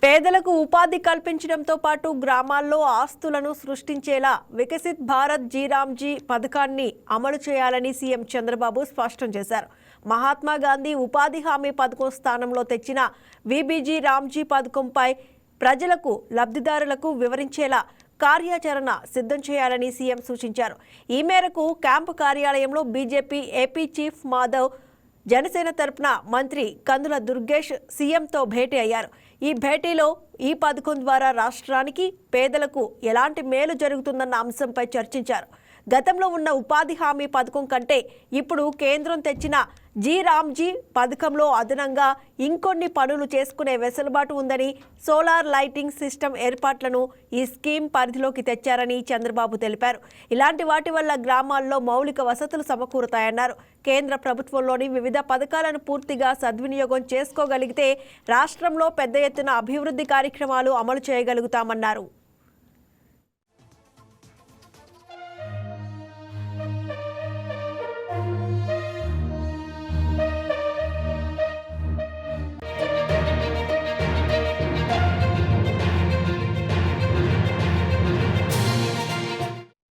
పేదలకు ఉపాధి కల్పించడంతో పాటు గ్రామాల్లో ఆస్తులను సృష్టించేలా వికసిత్ భారత్ జీరామ్జీ పథకాన్ని అమలు చేయాలని సీఎం చంద్రబాబు స్పష్టం చేశారు. మహాత్మా గాంధీ ఉపాధి హామీ పథకం స్థానంలో తెచ్చిన వీబీజీ రామ్జీ పథకంపై ప్రజలకు లబ్ధిదారులకు వివరించేలా కార్యాచరణ సిద్ధం చేయాలని సీఎం సూచించారు. ఈ మేరకు క్యాంపు కార్యాలయంలో BJP AP chief Madhav, Janasena తరపున మంత్రి కందుల దుర్గేష్ సీఎంతో భేటీ అయ్యారు. ఈ భేటీలో ఈ పథకం ద్వారా రాష్ట్రానికి పేదలకు ఎలాంటి మేలు జరుగుతుందన్న అంశంపై చర్చించారు. గతంలో ఉన్న ఉపాధి హామీ పథకం కంటే ఇప్పుడు కేంద్రం తెచ్చిన జీరామ్జీ పథకంలో అదనంగా ఇంకొన్ని పనులు చేసుకునే వెసులుబాటు ఉందని, సోలార్ లైటింగ్ సిస్టమ్ ఏర్పాట్లను ఈ స్కీమ్ పరిధిలోకి తెచ్చారని చంద్రబాబు తెలిపారు. ఇలాంటి వాటి వల్ల గ్రామాల్లో మౌలిక వసతులు సమకూరుతాయన్నారు. కేంద్ర ప్రభుత్వంలోని వివిధ పథకాలను పూర్తిగా సద్వినియోగం చేసుకోగలిగితే రాష్ట్రంలో పెద్ద ఎత్తున అభివృద్ధి కార్యక్రమాలు అమలు చేయగలుగుతామన్నారు.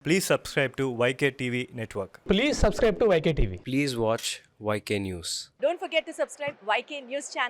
Please subscribe to YK TV Network. Please subscribe to YK TV. Please watch YK News. Don't forget to subscribe YK News channel.